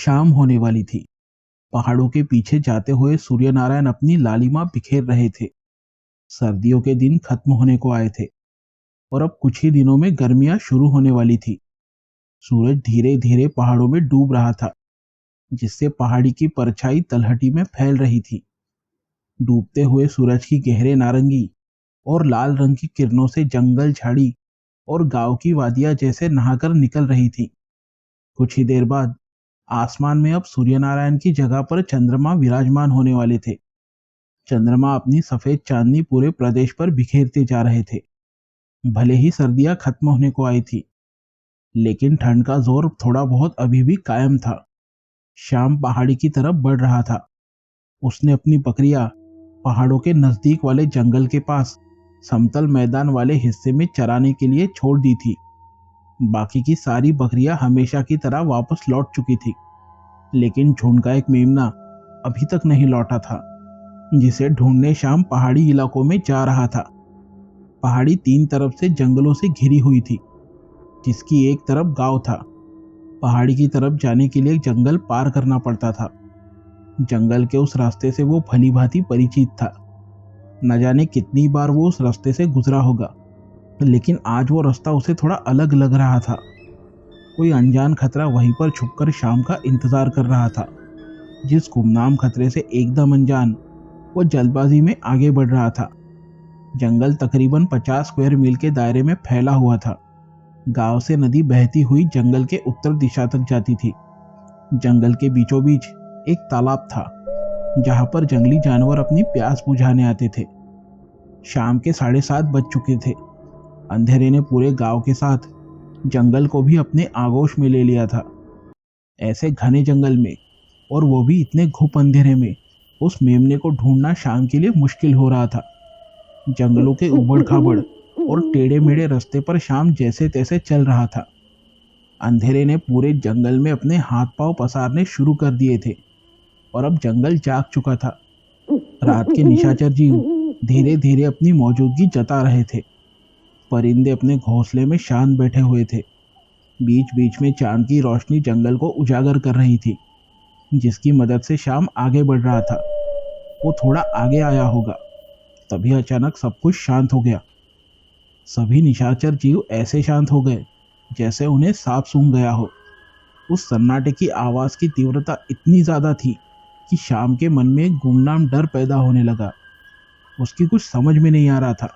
शाम होने वाली थी। पहाड़ों के पीछे जाते हुए सूर्यनारायण अपनी लालिमा बिखेर रहे थे। सर्दियों के दिन खत्म होने को आए थे और अब कुछ ही दिनों में गर्मियां शुरू होने वाली थी। सूरज धीरे धीरे पहाड़ों में डूब रहा था, जिससे पहाड़ी की परछाई तलहटी में फैल रही थी। डूबते हुए सूरज की गहरे नारंगी और लाल रंग की किरणों से जंगल, झाड़ी और गांव की वादियां जैसे नहाकर निकल रही थी। कुछ ही देर बाद आसमान में अब सूर्यनारायण की जगह पर चंद्रमा विराजमान होने वाले थे। चंद्रमा अपनी सफेद चांदनी पूरे प्रदेश पर बिखेरते जा रहे थे। भले ही सर्दियां खत्म होने को आई थी, लेकिन ठंड का जोर थोड़ा बहुत अभी भी कायम था। शाम पहाड़ी की तरफ बढ़ रहा था। उसने अपनी बकरियां पहाड़ों के नजदीक वाले जंगल के पास समतल मैदान वाले हिस्से में चराने के लिए छोड़ दी थी। बाकी की सारी बकरियां हमेशा की तरह वापस लौट चुकी थी, लेकिन झुंड का एक मेमना अभी तक नहीं लौटा था, जिसे ढूंढने शाम पहाड़ी इलाकों में जा रहा था। पहाड़ी तीन तरफ से जंगलों से घिरी हुई थी, जिसकी एक तरफ गांव था। पहाड़ी की तरफ जाने के लिए जंगल पार करना पड़ता था। जंगल के उस रास्ते से वो भली भांति परिचित था। न जाने कितनी बार वो उस रास्ते से गुजरा होगा, लेकिन आज वो रास्ता उसे थोड़ा अलग लग रहा था। कोई अनजान खतरा वहीं पर छुपकर शाम का इंतजार कर रहा था। जिस गुमनाम खतरे से एकदम अनजान, वो जल्दबाजी में आगे बढ़ रहा था। जंगल तकरीबन 50 स्क्वायर मील के दायरे में फैला हुआ था। गांव से नदी बहती हुई जंगल के उत्तर दिशा तक जाती थी। जंगल के बीचों बीच एक तालाब था, जहां पर जंगली जानवर अपनी प्यास बुझाने आते थे। शाम के 7:30 बज चुके थे। अंधेरे ने पूरे गांव के साथ जंगल को भी अपने आगोश में ले लिया था। ऐसे घने जंगल में, और वो भी इतने घुप अंधेरे में, उस मेमने को ढूंढना शाम के लिए मुश्किल हो रहा था। जंगलों के उबड़ खाबड़ और टेढ़े मेढ़े रास्ते पर शाम जैसे तैसे चल रहा था। अंधेरे ने पूरे जंगल में अपने हाथ पांव पसारने शुरू कर दिए थे, और अब जंगल जाग चुका था। रात के निशाचर जीव धीरे धीरे अपनी मौजूदगी जता रहे थे। परिंदे अपने घोंसले में शांत बैठे हुए थे। बीच बीच में चांद की रोशनी जंगल को उजागर कर रही थी, जिसकी मदद से शाम आगे बढ़ रहा था। वो थोड़ा आगे आया होगा, तभी अचानक सब कुछ शांत हो गया। सभी निशाचर जीव ऐसे शांत हो गए जैसे उन्हें सांप सूंघ गया हो। उस सन्नाटे की आवाज की तीव्रता इतनी ज्यादा थी कि शाम के मन में एक गुमनाम डर पैदा होने लगा। उसकी कुछ समझ में नहीं आ रहा था।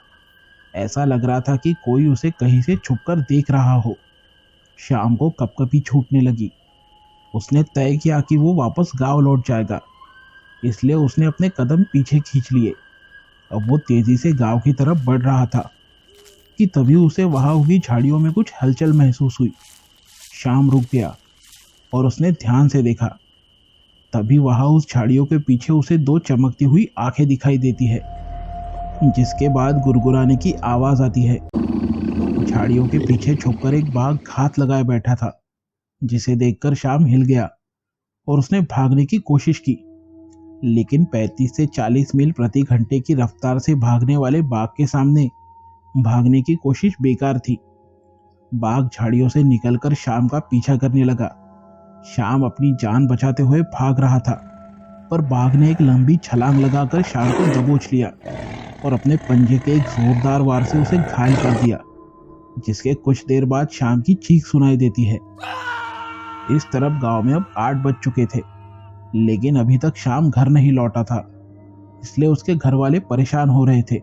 ऐसा लग रहा था कि कोई उसे कहीं से छुपकर देख रहा हो। शाम को कपकपी छूटने लगी। उसने तय किया कि वो वापस गांव लौट जाएगा, इसलिए उसने अपने कदम पीछे खींच लिए। अब वो तेजी से गांव की तरफ बढ़ रहा था कि तभी उसे वहां उगी झाड़ियों में कुछ हलचल महसूस हुई। शाम रुक गया और उसने ध्यान से देखा। तभी वहां उस झाड़ियों के पीछे उसे दो चमकती हुई आंखें दिखाई देती है, जिसके बाद गुरगुराने की आवाज आती है। झाड़ियों के पीछे छुपकर एक बाघ घात लगाए बैठा था, जिसे देखकर शाम हिल गया और उसने भागने की कोशिश की। लेकिन 35 से 40 मील प्रति घंटे की रफ्तार से भागने वाले बाघ के सामने भागने की कोशिश बेकार थी। बाघ झाड़ियों से निकलकर शाम का पीछा करने लगा। शाम अपनी जान बचाते हुए भाग रहा था, पर बाघ ने एक लंबी छलांग लगाकर शाम को दबोच लिया और अपने पंजे के एक जोरदार वार से उसे घायल कर दिया, जिसके कुछ देर बाद शाम की चीख सुनाई देती है। इस तरफ गांव में अब 8 बज चुके थे, लेकिन अभी तक शाम घर नहीं लौटा था, इसलिए उसके घर वाले परेशान हो रहे थे।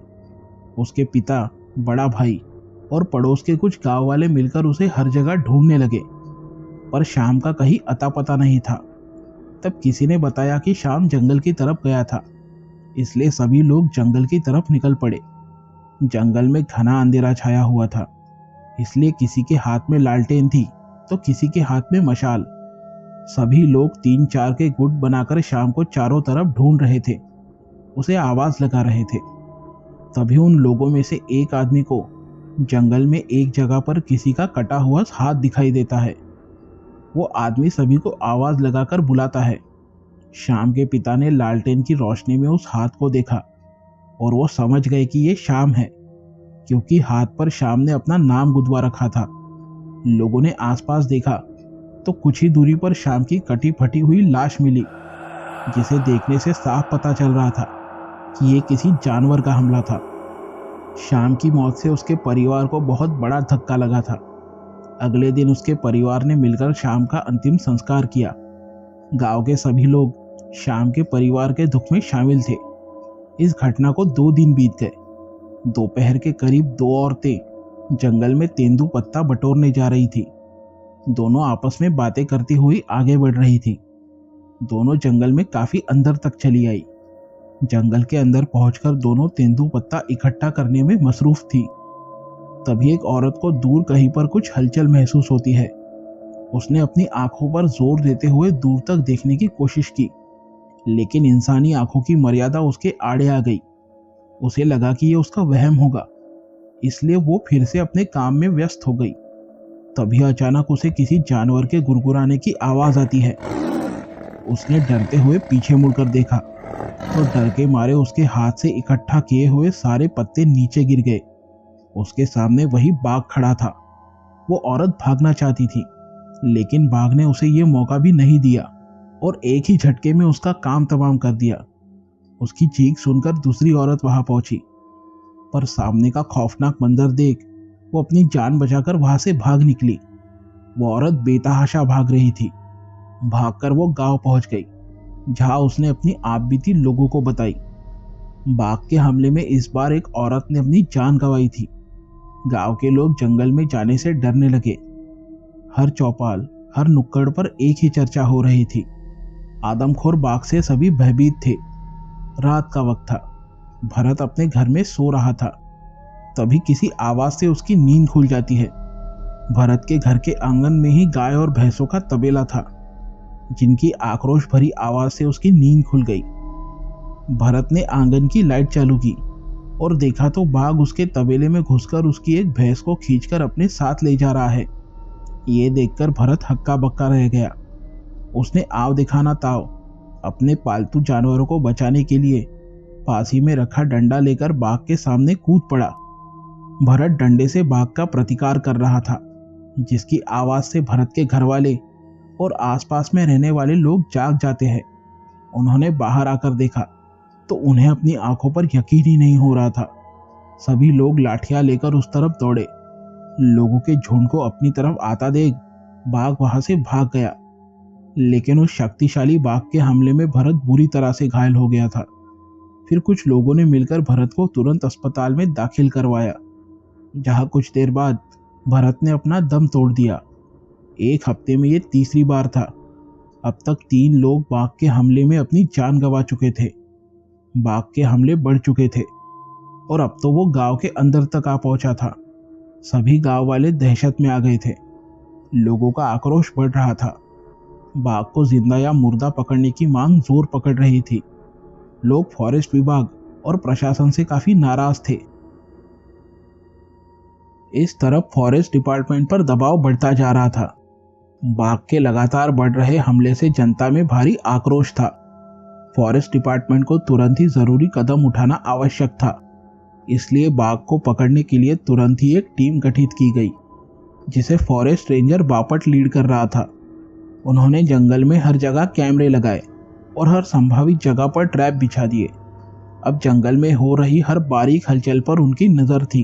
उसके पिता, बड़ा भाई और पड़ोस के कुछ गांव वाले मिलकर उसे हर जगह ढूंढने लगे, पर शाम का कहीं अता पता नहीं था। तब किसी ने बताया कि शाम जंगल की तरफ गया था, इसलिए सभी लोग जंगल की तरफ निकल पड़े। जंगल में घना अंधेरा छाया हुआ था, इसलिए किसी के हाथ में लालटेन थी तो किसी के हाथ में मशाल। सभी लोग 3-4 के गुट बनाकर शाम को चारों तरफ ढूंढ रहे थे, उसे आवाज लगा रहे थे। तभी उन लोगों में से एक आदमी को जंगल में एक जगह पर किसी का कटा हुआ हाथ दिखाई देता है। वो आदमी सभी को आवाज लगाकर बुलाता है। शाम के पिता ने लालटेन की रोशनी में उस हाथ को देखा और वो समझ गए कि ये शाम है, क्योंकि हाथ पर शाम ने अपना नाम गुदवा रखा था। लोगों ने आसपास देखा तो कुछ ही दूरी पर शाम की कटी फटी हुई लाश मिली, जिसे देखने से साफ पता चल रहा था कि ये किसी जानवर का हमला था। शाम की मौत से उसके परिवार को बहुत बड़ा धक्का लगा था। अगले दिन उसके परिवार ने मिलकर शाम का अंतिम संस्कार किया। गांव के सभी लोग शाम के परिवार के दुख में शामिल थे। इस घटना को 2 दिन बीत गए। दोपहर के करीब 2 औरतें जंगल में तेंदू पत्ता बटोरने जा रही थी। दोनों आपस में बातें करती हुई आगे बढ़ रही थी। दोनों जंगल में काफी अंदर तक चली आई। जंगल के अंदर पहुंचकर दोनों तेंदू पत्ता इकट्ठा करने में मसरूफ थी। तभी एक औरत को दूर कहीं पर कुछ हलचल महसूस होती है। उसने अपनी आंखों पर जोर देते हुए दूर तक देखने की कोशिश की, लेकिन इंसानी आंखों की मर्यादा उसके आड़े आ गई। उसे लगा कि ये उसका वहम होगा, इसलिए वो फिर से अपने काम में व्यस्त हो गई। तभी अचानक उसे किसी जानवर के गुरगुराने की आवाज आती है। उसने डरते हुए पीछे मुड़कर देखा तो डर के मारे उसके हाथ से इकट्ठा किए हुए सारे पत्ते नीचे गिर गए। उसके सामने वही बाघ खड़ा था। वो औरत भागना चाहती थी, लेकिन बाघ ने उसे ये मौका भी नहीं दिया और एक ही झटके में उसका काम तमाम कर दिया। उसकी चीख सुनकर दूसरी औरत वहां पहुंची, पर सामने का खौफनाक मंजर देख वो अपनी जान बचाकर वहां से भाग निकली। वो औरत बेतहाशा भाग रही थी। भागकर वो गांव पहुंच गई, जहां उसने अपनी आपबीती लोगों को बताई। बाघ के हमले में इस बार एक औरत ने अपनी जान गंवाई थी। गांव के लोग जंगल में जाने से डरने लगे। हर चौपाल, हर नुक्कड़ पर एक ही चर्चा हो रही थी। आदमखोर बाघ से सभी भयभीत थे। रात का वक्त था। भरत अपने घर में सो रहा था। तभी किसी आवाज से उसकी नींद खुल जाती है। भरत के घर के आंगन में ही गाय और भैंसों का तबेला था, जिनकी आक्रोश भरी आवाज से उसकी नींद खुल गई। भरत ने आंगन की लाइट चालू की और देखा तो बाघ उसके तबेले में घुसकर उसकी एक भैंस को खींचकर अपने साथ ले जा रहा है। ये देखकर भरत हक्का बक्का रह गया। उसने आव दिखाना ताव अपने पालतू जानवरों को बचाने के लिए पास ही में रखा डंडा लेकर बाघ के सामने कूद पड़ा। भरत डंडे से बाघ का प्रतिकार कर रहा था, जिसकी आवाज से भरत के घर वाले और आसपास में रहने वाले लोग जाग जाते हैं। उन्होंने बाहर आकर देखा तो उन्हें अपनी आंखों पर यकीन ही नहीं हो रहा था। सभी लोग लाठियां लेकर उस तरफ दौड़े। लोगों के झुंड को अपनी तरफ आता देख बाघ वहां से भाग गया, लेकिन उस शक्तिशाली बाघ के हमले में भरत बुरी तरह से घायल हो गया था। फिर कुछ लोगों ने मिलकर भरत को तुरंत अस्पताल में दाखिल करवाया, जहां कुछ देर बाद भरत ने अपना दम तोड़ दिया। 1 हफ्ते में ये तीसरी बार था। अब तक 3 लोग बाघ के हमले में अपनी जान गंवा चुके थे। बाघ के हमले बढ़ चुके थे और अब तो वो गांव के अंदर तक आ पहुंचा था। सभी गांव वाले दहशत में आ गए थे। लोगों का आक्रोश बढ़ रहा था। बाघ को जिंदा या मुर्दा पकड़ने की मांग जोर पकड़ रही थी। लोग फॉरेस्ट विभाग और प्रशासन से काफी नाराज थे। इस तरफ फॉरेस्ट डिपार्टमेंट पर दबाव बढ़ता जा रहा था। बाघ के लगातार बढ़ रहे हमले से जनता में भारी आक्रोश था। फॉरेस्ट डिपार्टमेंट को तुरंत ही जरूरी कदम उठाना आवश्यक था, इसलिए बाघ को पकड़ने के लिए तुरंत ही एक टीम गठित की गई, जिसे फॉरेस्ट रेंजर बापट लीड कर रहा था। उन्होंने जंगल में हर जगह कैमरे लगाए और हर संभावित जगह पर ट्रैप बिछा दिए। अब जंगल में हो रही हर बारीक हलचल पर उनकी नजर थी।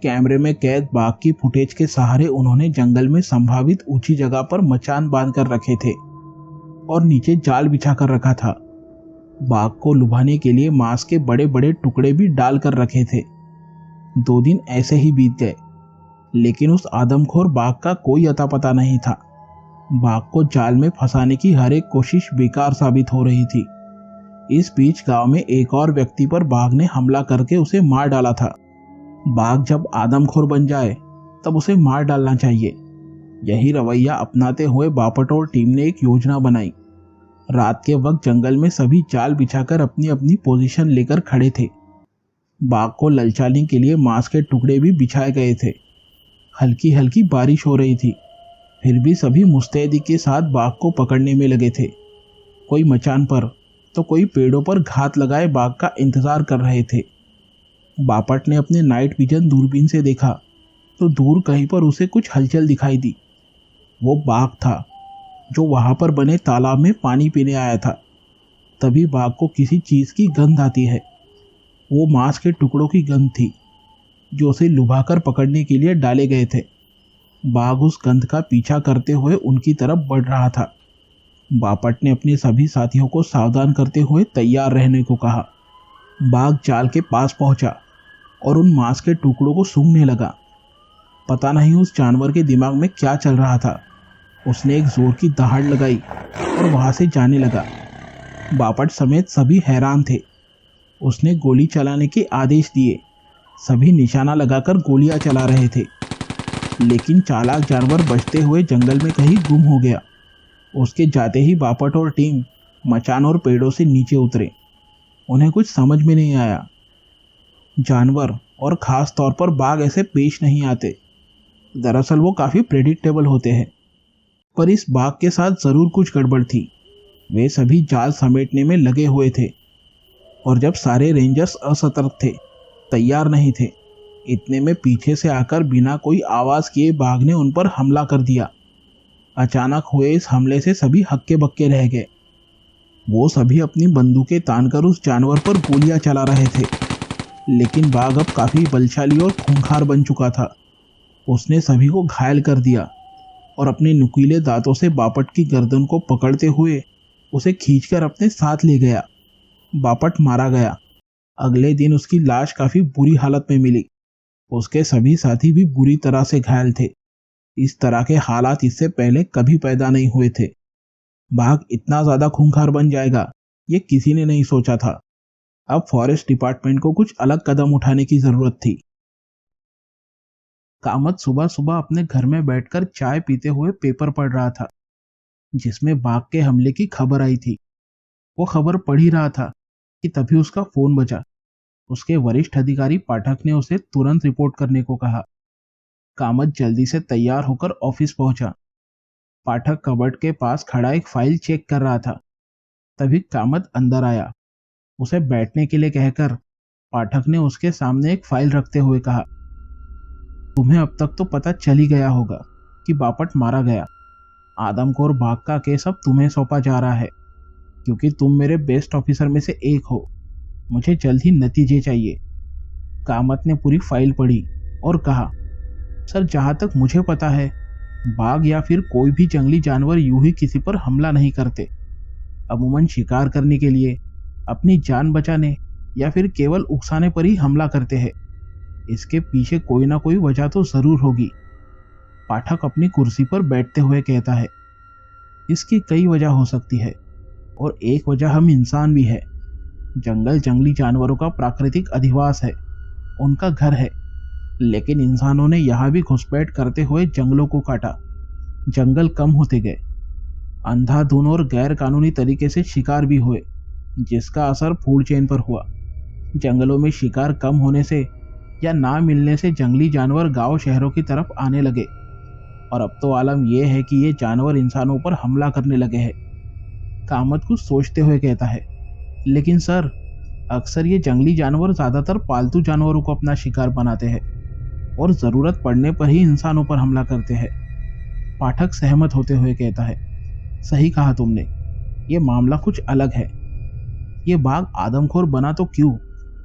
कैमरे में कैद बाघ की फुटेज के सहारे उन्होंने जंगल में संभावित ऊंची जगह पर मचान बांध कर रखे थे और नीचे जाल बिछा कर रखा था। बाघ को लुभाने के लिए मांस के बड़े बड़े टुकड़े भी डाल कर रखे थे। 2 दिन ऐसे ही बीत गए, लेकिन उस आदमखोर बाघ का कोई अता पता नहीं था। बाघ को जाल में फंसाने की हर एक कोशिश बेकार साबित हो रही थी। इस बीच गांव में एक और व्यक्ति पर बाघ ने हमला करके उसे मार डाला था। बाघ जब आदमखोर बन जाए तब उसे मार डालना चाहिए। यही रवैया अपनाते हुए बापट और टीम ने एक योजना बनाई। रात के वक्त जंगल में सभी जाल बिछाकर अपनी अपनी पोजीशन लेकर खड़े थे। बाघ को ललचाने के लिए मांस के टुकड़े भी बिछाए गए थे। हल्की हल्की बारिश हो रही थी, फिर भी सभी मुस्तैदी के साथ बाघ को पकड़ने में लगे थे। कोई मचान पर तो कोई पेड़ों पर घात लगाए बाघ का इंतजार कर रहे थे। बापट ने अपने नाइट विजन दूरबीन से देखा तो दूर कहीं पर उसे कुछ हलचल दिखाई दी। वो बाघ था जो वहां पर बने तालाब में पानी पीने आया था। तभी बाघ को किसी चीज की गंध आती है। वो मांस के टुकड़ों की गंध थी जो उसे लुभाकर पकड़ने के लिए डाले गए थे। बाघ उस गंध का पीछा करते हुए उनकी तरफ बढ़ रहा था। बापट ने अपने सभी साथियों को सावधान करते हुए तैयार रहने को कहा। बाघ जाल के पास पहुंचा और उन मांस के टुकड़ों को सूंघने लगा। पता नहीं उस जानवर के दिमाग में क्या चल रहा था। उसने एक जोर की दहाड़ लगाई और वहां से जाने लगा। बापट समेत सभी हैरान थे। उसने गोली चलाने के आदेश दिए। सभी निशाना लगाकर गोलियां चला रहे थे, लेकिन चालाक जानवर बचते हुए जंगल में कहीं गुम हो गया। उसके जाते ही बापट और टीम मचान और पेड़ों से नीचे उतरे। उन्हें कुछ समझ में नहीं आया। जानवर और खास तौर पर बाघ ऐसे पेश नहीं आते। दरअसल वो काफ़ी प्रेडिक्टेबल होते हैं, पर इस बाघ के साथ ज़रूर कुछ गड़बड़ थी। वे सभी जाल समेटने में लगे हुए थे और जब सारे रेंजर्स असतर्क थे, तैयार नहीं थे, इतने में पीछे से आकर बिना कोई आवाज़ किए बाघ ने उन पर हमला कर दिया। अचानक हुए इस हमले से सभी हक्के बक्के रह गए। वो सभी अपनी बंदूकें तानकर उस जानवर पर गोलियां चला रहे थे, लेकिन बाघ अब काफ़ी बलशाली और खूंखार बन चुका था। उसने सभी को घायल कर दिया और अपने नुकीले दांतों से बापट की गर्दन को पकड़ते हुए उसे खींचकर अपने साथ ले गया। बापट मारा गया। अगले दिन उसकी लाश काफ़ी बुरी हालत में मिली। उसके सभी साथी भी बुरी तरह से घायल थे। इस तरह के हालात इससे पहले कभी पैदा नहीं हुए थे। बाघ इतना ज़्यादा खूंखार बन जाएगा, ये किसी ने नहीं सोचा था। अब फॉरेस्ट डिपार्टमेंट को कुछ अलग कदम उठाने की ज़रूरत थी। कामत सुबह सुबह अपने घर में बैठकर चाय पीते हुए पेपर पढ़ रहा था, जिसमें बाघ के हमले की खबर आई थी। वो खबर पढ़ ही रहा था कि तभी उसका फोन बजा। उसके वरिष्ठ अधिकारी पाठक ने उसे तुरंत रिपोर्ट करने को कहा। कामत जल्दी से तैयार होकर ऑफिस पहुंचा। पाठक कबर्ड के पास खड़ा एक फाइल चेक कर रहा था। तभी कामत अंदर आया। उसे बैठने के लिए कहकर पाठक ने उसके सामने एक फाइल रखते हुए कहा, तुम्हें अब तक तो पता चल ही गया होगा कि बापट मारा गया। आदमखोर बाघ का केस अब तुम्हें सौंपा जा रहा है, क्योंकि तुम मेरे बेस्ट ऑफिसर में से एक हो। मुझे जल्द ही नतीजे चाहिए। कामत ने पूरी फाइल पढ़ी और कहा, सर, जहाँ तक मुझे पता है, बाघ या फिर कोई भी जंगली जानवर यूं ही किसी पर हमला नहीं करते। अमूमन शिकार करने के लिए, अपनी जान बचाने या फिर केवल उकसाने पर ही हमला करते हैं। इसके पीछे कोई ना कोई वजह तो जरूर होगी। पाठक अपनी कुर्सी पर बैठते हुए कहता है, इसकी कई वजह हो सकती है और एक वजह हम इंसान भी है। जंगल जंगली जानवरों का प्राकृतिक अधिवास है, उनका घर है, लेकिन इंसानों ने यहाँ भी घुसपैठ करते हुए जंगलों को काटा। जंगल कम होते गए। अंधाधुन और गैर कानूनी तरीके से शिकार भी हुए, जिसका असर फूड चेन पर हुआ। जंगलों में शिकार कम होने से या ना मिलने से जंगली जानवर गांव शहरों की तरफ आने लगे, और अब तो आलम यह है कि ये जानवर इंसानों पर हमला करने लगे हैं। कामत कुछ सोचते हुए कहता है, लेकिन सर, अक्सर ये जंगली जानवर ज़्यादातर पालतू जानवरों को अपना शिकार बनाते हैं और ज़रूरत पड़ने पर ही इंसानों पर हमला करते हैं। पाठक सहमत होते हुए कहता है, सही कहा तुमने, ये मामला कुछ अलग है। ये बाघ आदमखोर बना तो क्यों,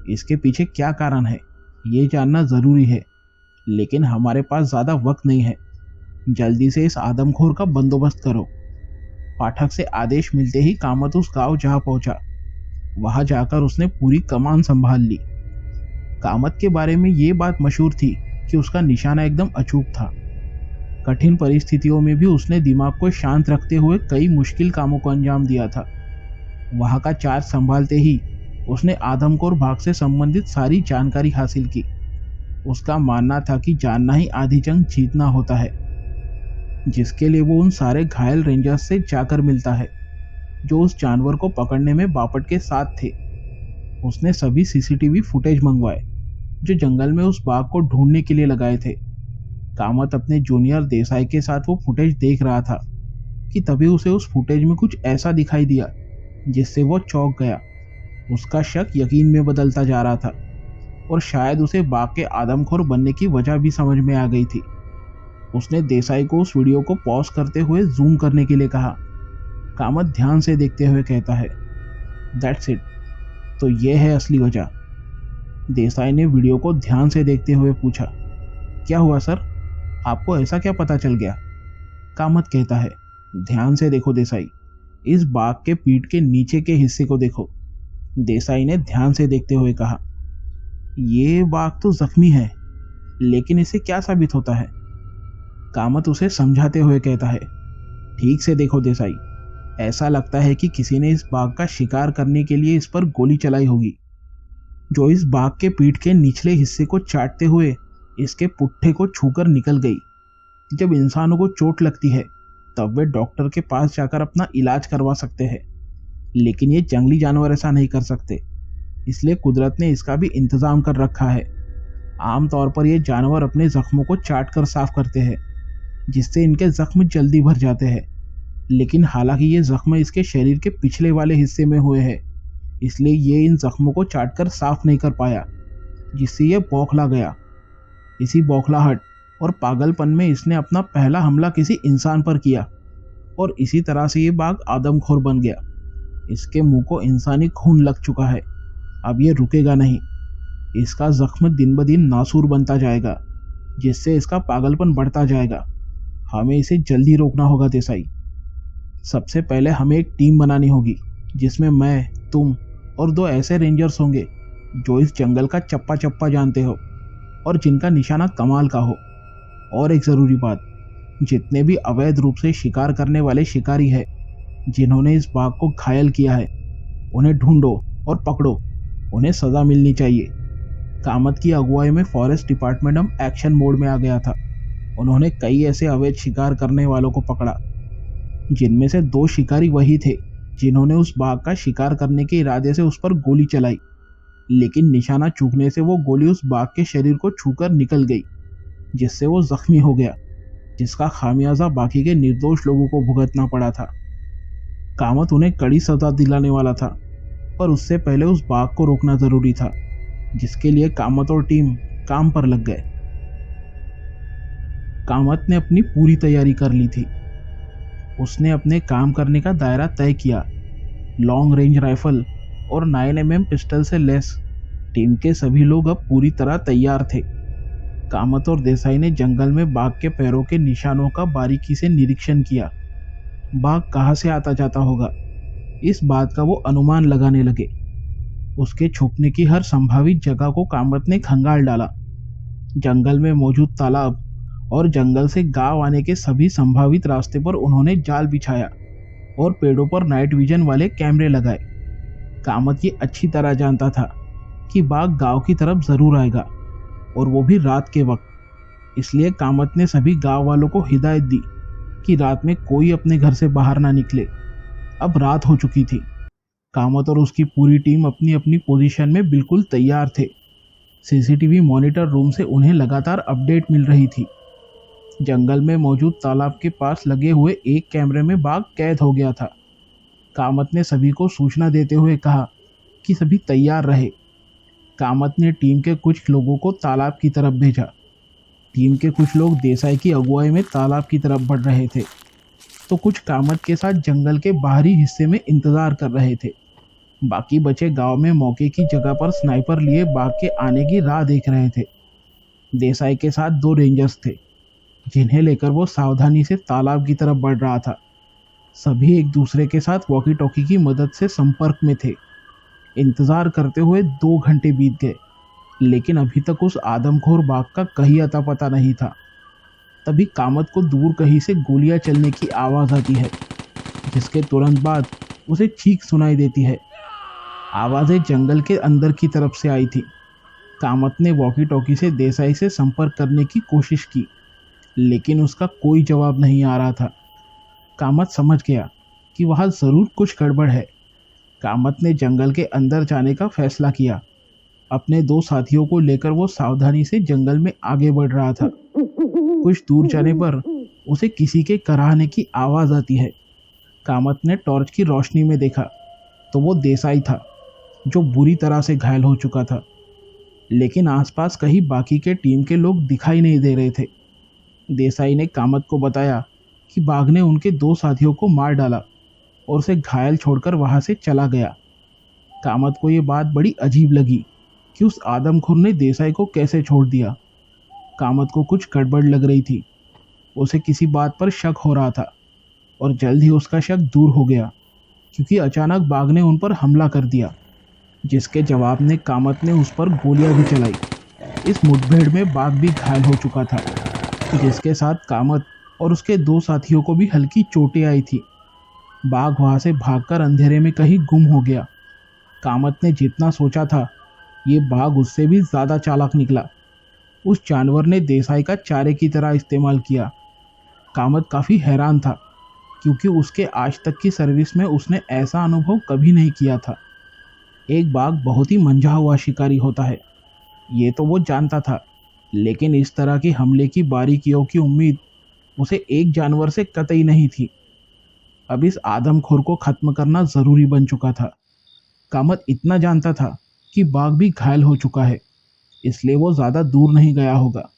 इसके पीछे क्या कारण है, ये जानना ज़रूरी है। लेकिन हमारे पास ज़्यादा वक्त नहीं है। जल्दी से इस आदमखोर का बंदोबस्त करो। पाठक से आदेश मिलते ही कामत उस गांव जहां पहुंचा। वहां जाकर उसने पूरी कमान संभाल ली। कामत के बारे में ये बात मशहूर थी कि उसका निशाना एकदम अचूक था। कठिन परिस्थितियों में भी उसने दिमाग को शांत रखते हुए कई मुश्किल कामों को अंजाम दिया था। वहां का चार्ज संभालते ही उसने आदमखोर बाघ से संबंधित सारी जानकारी हासिल की। उसका मानना था कि जानना ही आधी जंग जीतना होता है, जिसके लिए वो उन सारे घायल रेंजर्स से जाकर मिलता है जो उस जानवर को पकड़ने में बापट के साथ थे। उसने सभी सीसीटीवी फुटेज मंगवाए जो जंगल में उस बाघ को ढूंढने के लिए लगाए थे। कामत अपने जूनियर देसाई के साथ वो फुटेज देख रहा था कि तभी उसे उस फुटेज में कुछ ऐसा दिखाई दिया जिससे वो चौंक गया। उसका शक यकीन में बदलता जा रहा था और शायद उसे बाघ के आदमखोर बनने की वजह भी समझ में आ गई थी। उसने देसाई को उस वीडियो को पॉज करते हुए जूम करने के लिए कहा। कामत ध्यान से देखते हुए कहता है, दैट्स इट, तो ये है असली वजह। देसाई ने वीडियो को ध्यान से देखते हुए पूछा, क्या हुआ सर, आपको ऐसा क्या पता चल गया? कामत कहता है, ध्यान से देखो देसाई, इस बाघ के पीठ के नीचे के हिस्से को देखो। देसाई ने ध्यान से देखते हुए कहा, ये बाघ तो जख्मी है, लेकिन इससे क्या साबित होता है? कामत उसे समझाते हुए कहता है, ठीक से देखो देसाई, ऐसा लगता है कि किसी ने इस बाघ का शिकार करने के लिए इस पर गोली चलाई होगी, जो इस बाघ के पीठ के निचले हिस्से को चाटते हुए इसके पुट्ठे को छूकर निकल गई। जब इंसानों को चोट लगती है तब वे डॉक्टर के पास जाकर अपना इलाज करवा सकते हैं, लेकिन ये जंगली जानवर ऐसा नहीं कर सकते, इसलिए कुदरत ने इसका भी इंतजाम कर रखा है। आमतौर पर ये जानवर अपने जख्मों को चाट कर साफ करते हैं, जिससे इनके जख्म जल्दी भर जाते हैं, लेकिन हालांकि ये जख्म इसके शरीर के पिछले वाले हिस्से में हुए हैं, इसलिए ये इन जख्मों को चाटकर साफ नहीं कर पाया, जिससे ये बौखला गया। इसी बौखलाहट और पागलपन में इसने अपना पहला हमला किसी इंसान पर किया, और इसी तरह से ये बाघ आदमखोर बन गया। इसके मुंह को इंसानी खून लग चुका है, अब ये रुकेगा नहीं। इसका जख्म दिन ब दिन नासूर बनता जाएगा, जिससे इसका पागलपन बढ़ता जाएगा। हमें इसे जल्दी रोकना होगा देसाई। सबसे पहले हमें एक टीम बनानी होगी, जिसमें मैं, तुम और 2 ऐसे रेंजर्स होंगे जो इस जंगल का चप्पा चप्पा जानते हो और जिनका निशाना कमाल का हो। और एक ज़रूरी बात, जितने भी अवैध रूप से शिकार करने वाले शिकारी हैं जिन्होंने इस बाघ को घायल किया है, उन्हें ढूंढो और पकड़ो, उन्हें सज़ा मिलनी चाहिए। कामत की अगुवाई में फॉरेस्ट डिपार्टमेंट अब एक्शन मोड में आ गया था। उन्होंने कई ऐसे अवैध शिकार करने वालों को पकड़ा, जिनमें से 2 शिकारी वही थे जिन्होंने उस बाघ का शिकार करने के इरादे से उस पर गोली चलाई, लेकिन निशाना चूकने से वो गोली उस बाघ के शरीर को छूकर निकल गई, जिससे वो जख्मी हो गया, जिसका खामियाजा बाकी के निर्दोष लोगों को भुगतना पड़ा था। कामत उन्हें कड़ी सजा दिलाने वाला था, पर उससे पहले उस बाघ को रोकना जरूरी था, जिसके लिए कामत और टीम काम पर लग गए। कामत ने अपनी पूरी तैयारी कर ली थी। उसने अपने काम करने का दायरा तय किया। लॉन्ग रेंज राइफल और 9mm पिस्टल से लेस टीम के सभी लोग अब पूरी तरह तैयार थे। कामत और देसाई ने जंगल में बाघ के पैरों के निशानों का बारीकी से निरीक्षण किया। बाघ कहाँ से आता जाता होगा, इस बात का वो अनुमान लगाने लगे। उसके छुपने की हर संभावित जगह को कामत ने खंगाल डाला। जंगल में मौजूद तालाब और जंगल से गांव आने के सभी संभावित रास्ते पर उन्होंने जाल बिछाया और पेड़ों पर नाइट विजन वाले कैमरे लगाए। कामत ये अच्छी तरह जानता था कि बाघ गांव की तरफ जरूर आएगा, और वो भी रात के वक्त। इसलिए कामत ने सभी गांव वालों को हिदायत दी कि रात में कोई अपने घर से बाहर ना निकले। अब रात हो चुकी थी। कामत और उसकी पूरी टीम अपनी अपनी पोजीशन में बिल्कुल तैयार थे। सीसीटीवी मॉनिटर रूम से उन्हें लगातार अपडेट मिल रही थी। जंगल में मौजूद तालाब के पास लगे हुए एक कैमरे में बाघ कैद हो गया था। कामत ने सभी को सूचना देते हुए कहा कि सभी तैयार रहे। कामत ने टीम के कुछ लोगों को तालाब की तरफ भेजा। टीम के कुछ लोग देसाई की अगुवाई में तालाब की तरफ बढ़ रहे थे, तो कुछ कामत के साथ जंगल के बाहरी हिस्से में इंतजार कर रहे थे। बाकी बचे गांव में मौके की जगह पर स्नाइपर लिए बाघ के आने की राह देख रहे थे। देसाई के साथ 2 रेंजर्स थे, जिन्हें लेकर वो सावधानी से तालाब की तरफ बढ़ रहा था। सभी एक दूसरे के साथ वॉकी टॉकी की मदद से संपर्क में थे। इंतजार करते हुए 2 घंटे बीत गए, लेकिन अभी तक उस आदमखोर बाघ का कहीं अता पता नहीं था। तभी कामत को दूर कहीं से गोलियां चलने की आवाज़ आती है, जिसके तुरंत बाद उसे चीख सुनाई देती है। आवाज़ें जंगल के अंदर की तरफ से आई थी। कामत ने वॉकी टॉकी से देसाई से संपर्क करने की कोशिश की, लेकिन उसका कोई जवाब नहीं आ रहा था। कामत समझ गया कि वहाँ ज़रूर कुछ गड़बड़ है। कामत ने जंगल के अंदर जाने का फैसला किया। अपने 2 साथियों को लेकर वो सावधानी से जंगल में आगे बढ़ रहा था। कुछ दूर जाने पर उसे किसी के कराहने की आवाज़ आती है। कामत ने टॉर्च की रोशनी में देखा तो वो देसाई था, जो बुरी तरह से घायल हो चुका था, लेकिन आसपास कहीं बाकी के टीम के लोग दिखाई नहीं दे रहे थे। देसाई ने कामत को बताया कि बाघ ने उनके 2 साथियों को मार डाला और उसे घायल छोड़कर वहां से चला गया। कामत को ये बात बड़ी अजीब लगी कि उस आदमखोर ने देसाई को कैसे छोड़ दिया। कामत को कुछ गड़बड़ लग रही थी। उसे किसी बात पर शक हो रहा था और जल्द ही उसका शक दूर हो गया, क्योंकि अचानक बाघ ने उन पर हमला कर दिया, जिसके जवाब में कामत ने उस पर गोलियां भी चलाई। इस मुठभेड़ में बाघ भी घायल हो चुका था, जिसके साथ कामत और उसके 2 साथियों को भी हल्की चोटें आई थी। बाघ वहां से भागकर अंधेरे में कहीं गुम हो गया। कामत ने जितना सोचा था, ये बाघ उससे भी ज़्यादा चालाक निकला। उस जानवर ने देसाई का चारे की तरह इस्तेमाल किया। कामत काफ़ी हैरान था, क्योंकि उसके आज तक की सर्विस में उसने ऐसा अनुभव कभी नहीं किया था। एक बाघ बहुत ही मंझा हुआ शिकारी होता है, ये तो वो जानता था, लेकिन इस तरह के हमले की बारीकियों की उम्मीद उसे एक जानवर से कतई नहीं थी। अब इस आदमखोर को खत्म करना ज़रूरी बन चुका था। कामत इतना जानता था कि बाघ भी घायल हो चुका है, इसलिए वो ज़्यादा दूर नहीं गया होगा,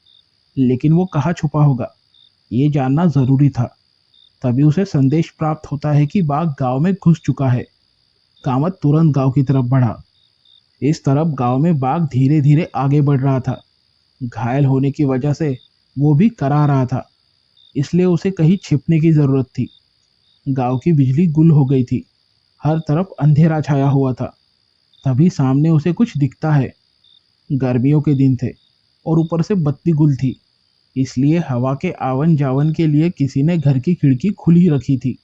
लेकिन वो कहाँ छुपा होगा ये जानना ज़रूरी था। तभी उसे संदेश प्राप्त होता है कि बाघ गांव में घुस चुका है। कामत तुरंत गांव की तरफ बढ़ा। इस तरफ गांव में बाघ धीरे धीरे आगे बढ़ रहा था। घायल होने की वजह से वो भी करा रहा था, इसलिए उसे कहीं छिपने की ज़रूरत थी। गांव की बिजली गुल हो गई थी, हर तरफ अंधेरा छाया हुआ था। तभी सामने उसे कुछ दिखता है। गर्मियों के दिन थे और ऊपर से बत्ती गुल थी, इसलिए हवा के आवन जावन के लिए किसी ने घर की खिड़की खुली रखी थी।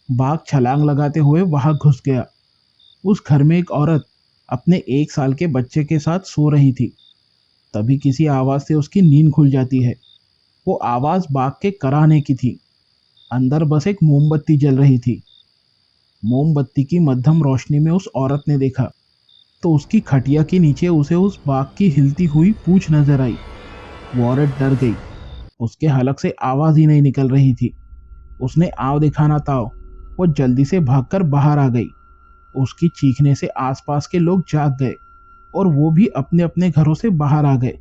बाघ छलांग लगाते हुए वहां घुस गया। उस घर में एक औरत अपने 1 साल के बच्चे के साथ सो रही थी। तभी किसी आवाज़ से उसकी नींद खुल जाती है। वो आवाज़ बाघ के कराहने की थी। अंदर बस एक मोमबत्ती जल रही थी। मोमबत्ती की मध्यम रोशनी में उस औरत ने देखा तो उसकी खटिया के नीचे उसे उस बाघ की हिलती हुई पूंछ नजर आई। वो औरत डर गई। उसके हलक से आवाज ही नहीं निकल रही थी। उसने आव दिखाना ताव, वो जल्दी से भागकर बाहर आ गई। उसकी चीखने से आसपास के लोग जाग गए और वो भी अपने अपने घरों से बाहर आ गए।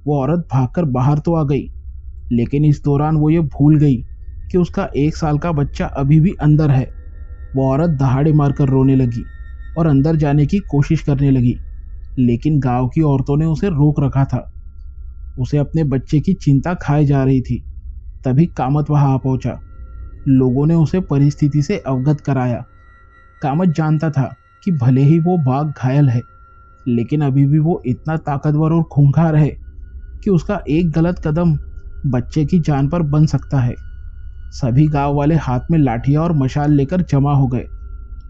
वो औरत भागकर बाहर तो आ गई, लेकिन इस दौरान वो ये भूल गई कि उसका 1 साल का बच्चा अभी भी अंदर है। वो औरत दहाड़े मारकर रोने लगी और अंदर जाने की कोशिश करने लगी, लेकिन गांव की औरतों ने उसे रोक रखा था। उसे अपने बच्चे की चिंता खाए जा रही थी। तभी कामत वहां आ पहुंचा। लोगों ने उसे परिस्थिति से अवगत कराया। कामत जानता था कि भले ही वो बाघ घायल है, लेकिन अभी भी वो इतना ताकतवर और खूंखार है कि उसका एक गलत कदम बच्चे की जान पर बन सकता है। सभी गांव वाले हाथ में लाठियां और मशाल लेकर जमा हो गए,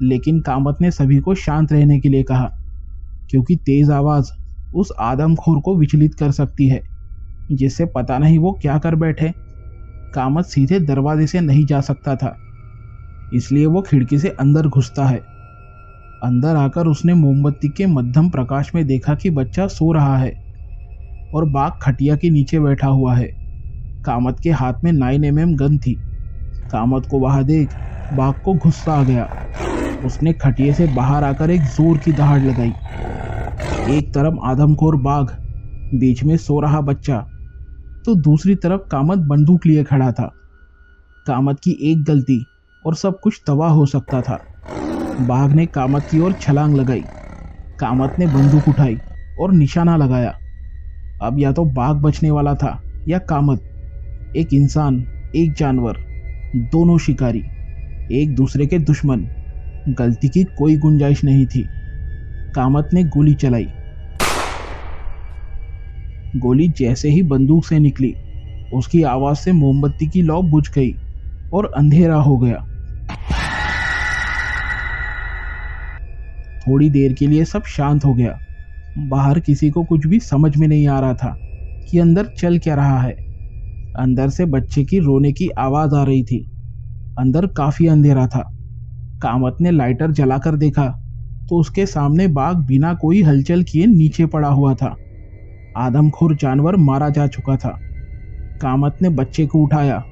लेकिन कामत ने सभी को शांत रहने के लिए कहा, क्योंकि तेज आवाज उस आदमखोर को विचलित कर सकती है, जिससे पता नहीं वो क्या कर बैठे। कामत सीधे दरवाजे से नहीं जा सकता था, इसलिए वो खिड़की से अंदर घुसता है। अंदर आकर उसने मोमबत्ती के मध्यम प्रकाश में देखा कि बच्चा सो रहा है और बाघ खटिया के नीचे बैठा हुआ है। कामत के हाथ में 9 mm गन थी। कामत को वहां देख बाघ को गुस्सा आ गया। उसने खटिये से बाहर आकर एक जोर की दहाड़ लगाई। एक तरफ आदमखोर बाघ, बीच में सो रहा बच्चा, तो दूसरी तरफ कामत बंदूक लिए खड़ा था। कामत की एक गलती और सब कुछ तबाह हो सकता था। बाघ ने कामत की ओर छलांग लगाई। कामत ने बंदूक उठाई और निशाना लगाया। अब या तो बाघ बचने वाला था या कामत। एक इंसान, एक जानवर, दोनों शिकारी, एक दूसरे के दुश्मन। गलती की कोई गुंजाइश नहीं थी। कामत ने गोली चलाई। गोली जैसे ही बंदूक से निकली, उसकी आवाज से मोमबत्ती की लौ बुझ गई और अंधेरा हो गया। थोड़ी देर के लिए सब शांत हो गया। बाहर किसी को कुछ भी समझ में नहीं आ रहा था कि अंदर चल क्या रहा है। अंदर से बच्चे की रोने की आवाज आ रही थी। अंदर काफी अंधेरा था। कामत ने लाइटर जलाकर देखा तो उसके सामने बाघ बिना कोई हलचल किए नीचे पड़ा हुआ था। आदमखोर जानवर मारा जा चुका था। कामत ने बच्चे को उठाया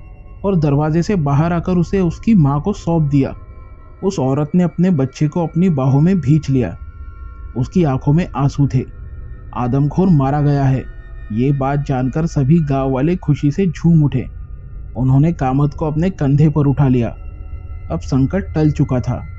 और दरवाजे से बाहर आकर उसे उसकी मां को सौंप दिया। उस औरत ने अपने बच्चे को अपनी बाहों में भींच लिया। उसकी आंखों में आंसू थे। आदमखोर मारा गया है, ये बात जानकर सभी गांव वाले खुशी से झूम उठे। उन्होंने कामत को अपने कंधे पर उठा लिया। अब संकट टल चुका था।